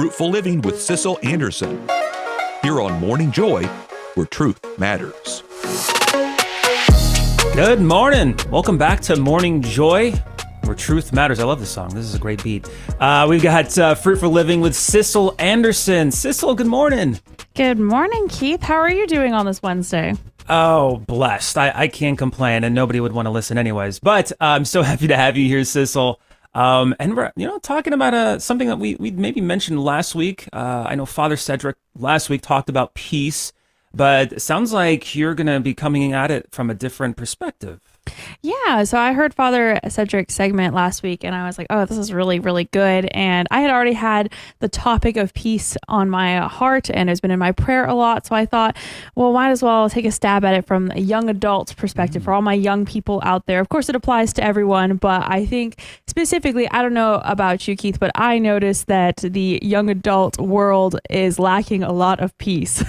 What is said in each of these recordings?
Fruitful Living with Sissel Anderson. Here on Morning Joy, where truth matters. Good morning. Welcome back to Morning Joy, where truth matters. I love this song. This is a great beat. We've got Fruitful Living with Sissel Anderson. Sissel, good morning. Good morning, Keith. How are you doing on this Wednesday? Oh, blessed. I can't complain, and nobody would want to listen anyways. But I'm so happy to have you here, Sissel. And we're, talking about something that we maybe mentioned last week. I know Father Cedric last week talked about peace, but it sounds like you're going to be coming at it from a different perspective. Yeah, so I heard Father Cedric's segment last week, and I was like, oh, this is really, really good. And I had already had the topic of peace on my heart, and it's been in my prayer a lot. So I thought, well, might as well take a stab at it from a young adult perspective for all my young people out there. Of course, it applies to everyone, but I think specifically, I don't know about you, Keith, but I noticed that the young adult world is lacking a lot of peace.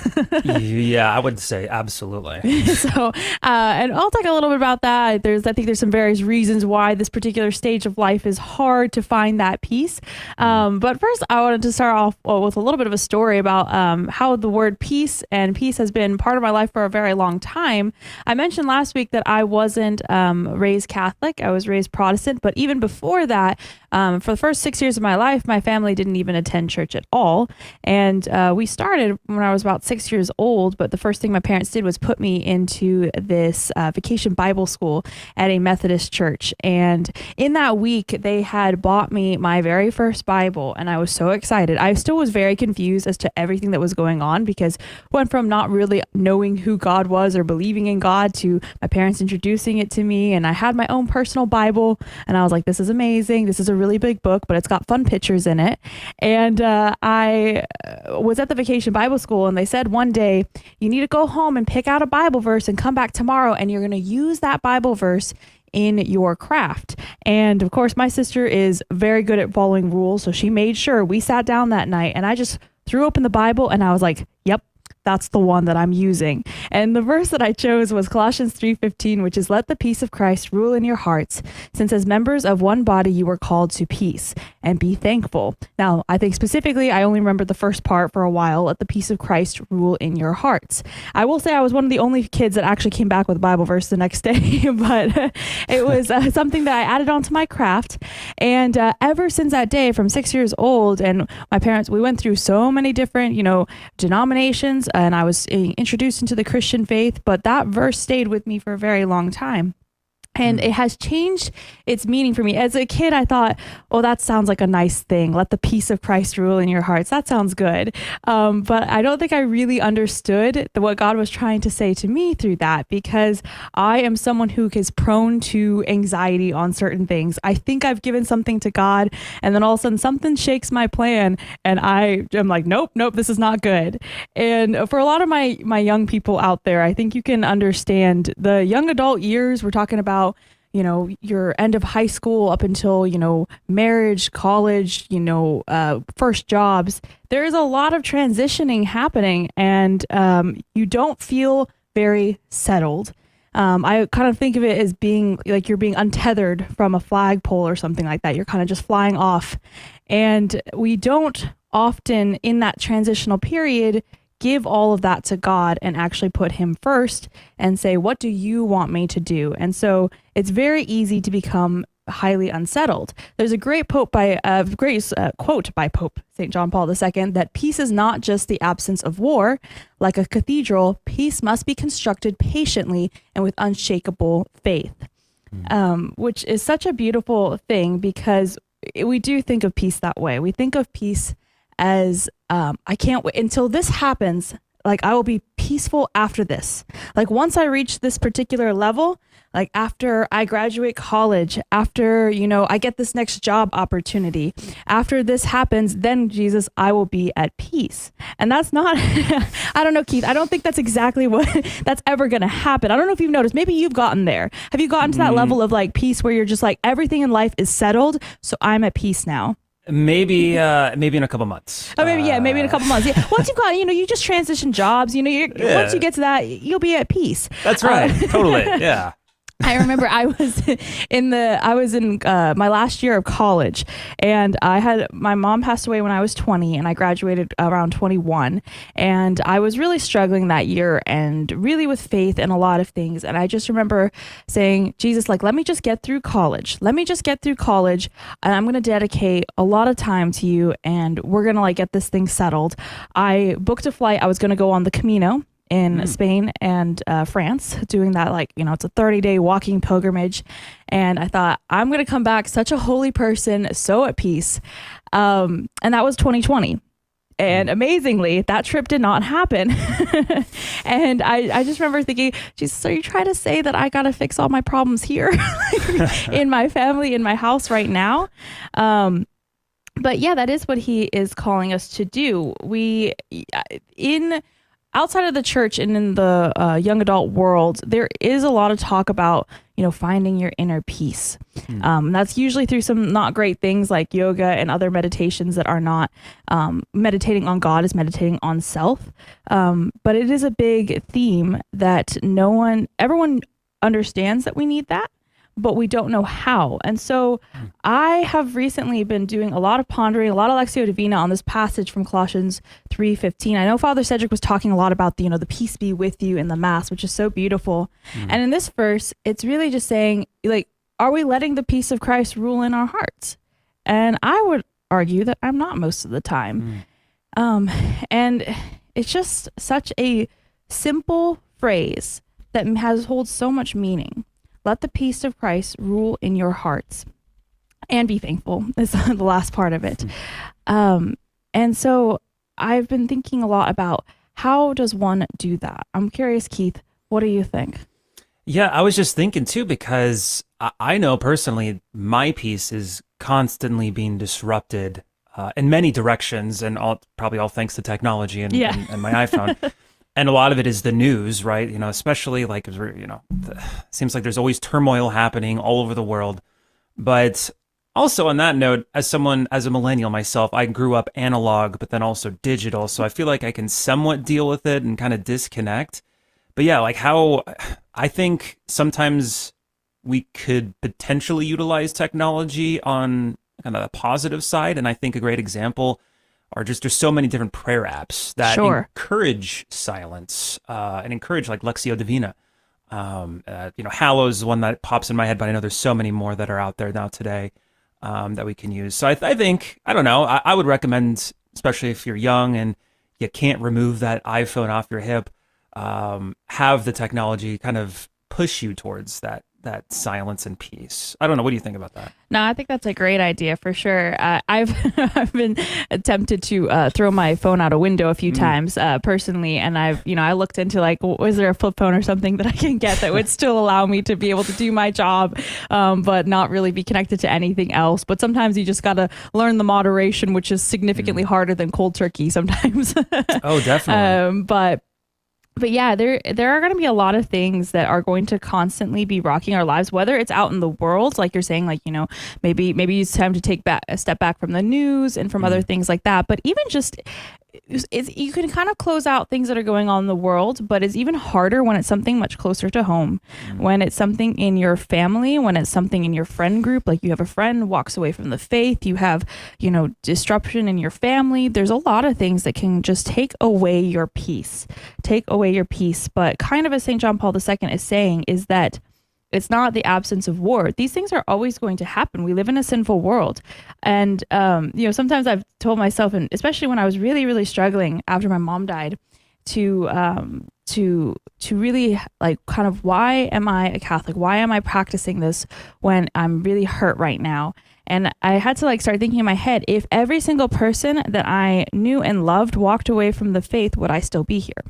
Yeah, I would say absolutely. So, and I'll talk a little bit about that. I think there's some various reasons why this particular stage of life is hard to find that peace. But first, I wanted to start off with a little bit of a story about how the word peace and peace has been part of my life for a very long time. I mentioned last week that I wasn't raised Catholic. I was raised Protestant. But even before that, for the first 6 years of my life, my family didn't even attend church at all. And we started when I was about 6 years old. But the first thing my parents did was put me into this vacation Bible school at a Methodist church. And in that week, they had bought me my very first Bible, and I was so excited. I still was very confused as to everything that was going on, because went from not really knowing who God was or believing in God to my parents introducing it to me, and I had my own personal Bible, and I was like, this is amazing. This is a really big book, but it's got fun pictures in it. And I was at the vacation Bible school, and they said one day, you need to go home and pick out a Bible verse and come back tomorrow, and you're going to use that Bible verse in your craft. And of course, my sister is very good at following rules, so she made sure we sat down that night, and I just threw open the Bible, and I was like, yep, that's the one that I'm using. And the verse that I chose was Colossians 3:15, which is, let the peace of Christ rule in your hearts, since as members of one body you were called to peace, and be thankful. Now, I think specifically, I only remembered the first part for a while, let the peace of Christ rule in your hearts. I will say I was one of the only kids that actually came back with a Bible verse the next day, but it was something that I added onto my craft. And ever since that day, from 6 years old, and my parents, we went through so many different, denominations, and I was introduced into the Christian faith, but that verse stayed with me for a very long time. And it has changed its meaning for me. As a kid, I thought, oh, that sounds like a nice thing. Let the peace of Christ rule in your hearts. That sounds good. But I don't think I really understood what God was trying to say to me through that, because I am someone who is prone to anxiety on certain things. I think I've given something to God, and then all of a sudden something shakes my plan, and I am like, nope, this is not good. And for a lot of my young people out there, I think you can understand the young adult years. We're talking about your end of high school up until, marriage, college, first jobs. There's a lot of transitioning happening, and you don't feel very settled. I kind of think of it as being like you're being untethered from a flagpole or something like that. You're kind of just flying off. And we don't often in that transitional period give all of that to God and actually put him first and say, what do you want me to do? And so it's very easy to become highly unsettled. There's a great quote by Pope St. John Paul II that peace is not just the absence of war. Like a cathedral, peace must be constructed patiently and with unshakable faith, which is such a beautiful thing, because we do think of peace that way. We think of peace as I can't wait until this happens. Like, I will be peaceful after this. Like, once I reach this particular level, like after I graduate college, after, I get this next job opportunity, after this happens, then Jesus, I will be at peace. And that's not, I don't know, Keith, I don't think that's exactly what that's ever going to happen. I don't know if you've noticed, maybe you've gotten there. Have you gotten to that level of like peace where you're just like, everything in life is settled, so I'm at peace now? Maybe in a couple months. Oh, maybe in a couple months. Yeah. Once you've got, you just transition jobs, once you get to that, you'll be at peace. That's right. Totally. Yeah. I remember I was in my last year of college, and my mom passed away when I was 20, and I graduated around 21, and I was really struggling that year and really with faith and a lot of things. And I just remember saying, Jesus, like, let me just get through college. Let me just get through college, and I'm going to dedicate a lot of time to you, and we're going to like get this thing settled. I booked a flight. I was going to go on the Camino in Spain and France, doing that, like, it's a 30-day walking pilgrimage. And I thought, I'm going to come back such a holy person, so at peace. And that was 2020. And amazingly, that trip did not happen. And I just remember thinking, Jesus, so you try to say that I got to fix all my problems here in my family, in my house right now? But yeah, that is what he is calling us to do. Outside of the church and in the young adult world, there is a lot of talk about, finding your inner peace. That's usually through some not great things like yoga and other meditations that are not meditating on God, is meditating on self. But it is a big theme that everyone understands that we need that, but we don't know how. And so I have recently been doing a lot of pondering, a lot of Lectio Divina on this passage from Colossians 3:15. I know Father Cedric was talking a lot about the peace be with you in the Mass, which is so beautiful. And in this verse, it's really just saying, like, are we letting the peace of Christ rule in our hearts? And I would argue that I'm not most of the time. And it's just such a simple phrase that holds so much meaning. Let the peace of Christ rule in your hearts, and be thankful is the last part of it. And so I've been thinking a lot about, how does one do that? I'm curious, Keith, what do you think? Yeah, I was just thinking too, because I know personally my peace is constantly being disrupted in many directions, and probably all thanks to technology and my iPhone. And a lot of it is the news, right? Especially like, seems like there's always turmoil happening all over the world. But also on that note, as a millennial myself, I grew up analog, but then also digital. So I feel like I can somewhat deal with it and kind of disconnect. But yeah, like how I think sometimes we could potentially utilize technology on kind of the positive side. And I think a great example are just, there's so many different prayer apps that encourage silence and encourage like Lectio Divina. Hallows is one that pops in my head, but I know there's so many more that are out there now today that we can use. So I think, I don't know, I would recommend, especially if you're young and you can't remove that iPhone off your hip, have the technology kind of push you towards that silence and peace. I don't know. What do you think about that? No, I think that's a great idea for sure. I've been tempted to throw my phone out a window a few times personally, and I looked into like, was there a flip phone or something that I can get that would still allow me to be able to do my job, but not really be connected to anything else. But sometimes you just got to learn the moderation, which is significantly harder than cold turkey sometimes. Oh, definitely. But yeah, there are going to be a lot of things that are going to constantly be rocking our lives, whether it's out in the world, like you're saying, like, maybe it's time to take a step back from the news and from other things like that. But even just, you can kind of close out things that are going on in the world, but it's even harder when it's something much closer to home, when it's something in your family, when it's something in your friend group, like you have a friend walks away from the faith, you have, disruption in your family. There's a lot of things that can just take away your peace. But kind of as St. John Paul II is saying, is that it's not the absence of war. These things are always going to happen. We live in a sinful world. And, sometimes I've told myself, and especially when I was really, really struggling after my mom died, to really like kind of, why am I a Catholic? Why am I practicing this when I'm really hurt right now? And I had to like start thinking in my head, if every single person that I knew and loved walked away from the faith, would I still be here?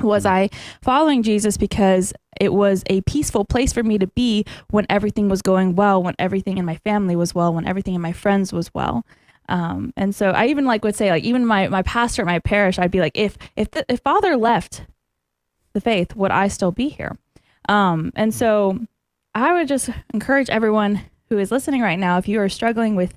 Was I following Jesus because it was a peaceful place for me to be when everything was going well, when everything in my family was well, when everything in my friends was well? And so I even would say, even my pastor at my parish, I'd be like, if Father left the faith, would I still be here? And so I would just encourage everyone who is listening right now, if you are struggling with,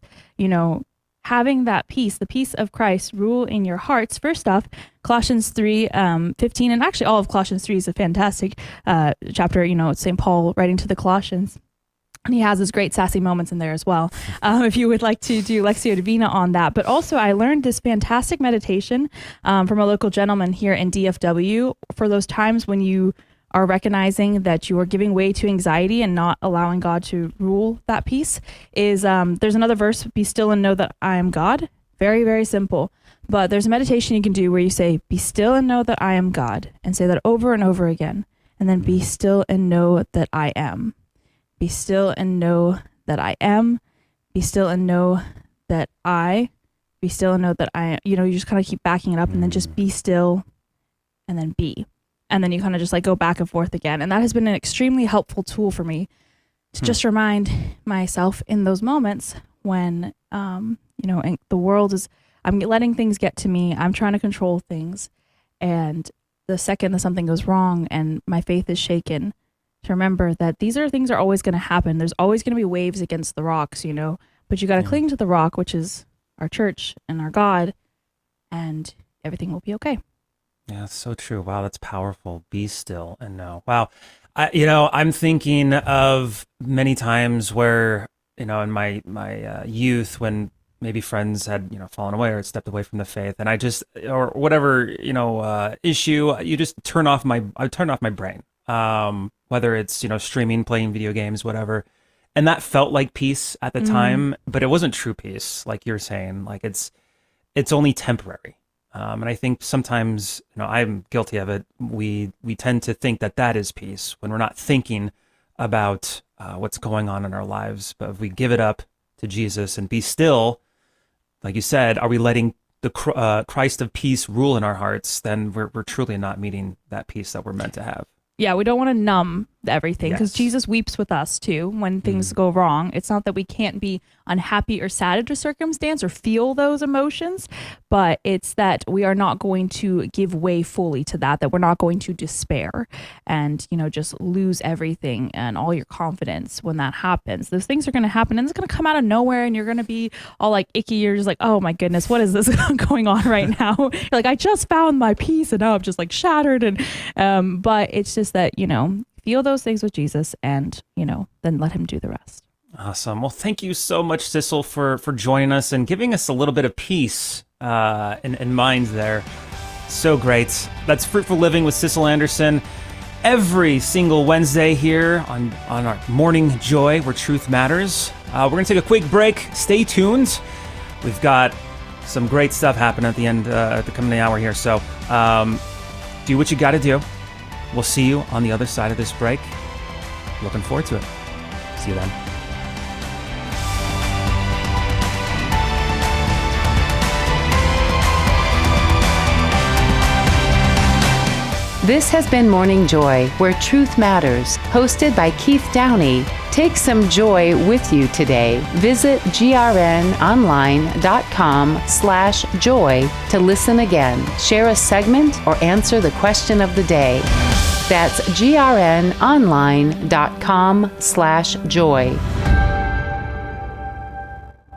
having that peace, the peace of Christ, rule in your hearts. First off, Colossians 3:15, and actually all of Colossians 3 is a fantastic chapter. It's St. Paul writing to the Colossians. And he has his great sassy moments in there as well. If you would like to do Lectio Divina on that. But also I learned this fantastic meditation from a local gentleman here in DFW for those times when you are recognizing that you are giving way to anxiety and not allowing God to rule that peace. There's another verse, be still and know that I am God. Very, very simple. But there's a meditation you can do where you say, be still and know that I am God, and say that over and over again. And then be still and know that I am. Be still and know that I am. Be still and know that be still and know that I am. You just kind of keep backing it up and then just be still and then be. And then you kind of just like go back and forth again. And that has been an extremely helpful tool for me to just remind myself in those moments when, and the world is, I'm letting things get to me. I'm trying to control things. And the second that something goes wrong and my faith is shaken, to remember that these things are always going to happen. There's always going to be waves against the rocks, but you got to cling to the rock, which is our church and our God, and everything will be okay. Yeah, that's so true. Wow, that's powerful. Be still and know. Wow. I'm thinking of many times where, in my youth, when maybe friends had, fallen away or stepped away from the faith, and I just, or whatever, issue, you just turn off my brain. Whether it's, streaming, playing video games, whatever. And that felt like peace at the time, but it wasn't true peace. Like you're saying, like it's only temporary. And I think sometimes, I'm guilty of it. We tend to think that is peace when we're not thinking about what's going on in our lives. But if we give it up to Jesus and be still, like you said, are we letting the Christ of peace rule in our hearts? Then we're truly not meeting that peace that we're meant to have. Yeah, we don't want to numb everything because Yes. Jesus weeps with us too when things go wrong. It's not that we can't be unhappy or sad at a circumstance or feel those emotions, but it's that we are not going to give way fully to that we're not going to despair and, just lose everything and all your confidence when that happens. Those things are going to happen and it's going to come out of nowhere and you're going to be all like icky. You're just like, oh my goodness, what is this going on right now? You're like, I just found my peace and now I'm just like shattered. And, but it's just that, feel those things with Jesus and, then let him do the rest. Awesome. Well, thank you so much, Sissel, for joining us and giving us a little bit of peace in mind there. So great. That's Fruitful Living with Sissel Anderson. Every single Wednesday here on our Morning Joy, where truth matters. We're going to take a quick break. Stay tuned. We've got some great stuff happening at the end, at the coming hour here. So do what you got to do. We'll see you on the other side of this break. Looking forward to it. See you then. This has been Morning Joy, where truth matters, hosted by Keith Downey. Take some joy with you today. Visit grnonline.com/joy to listen again, share a segment, or answer the question of the day. That's grnonline.com/joy.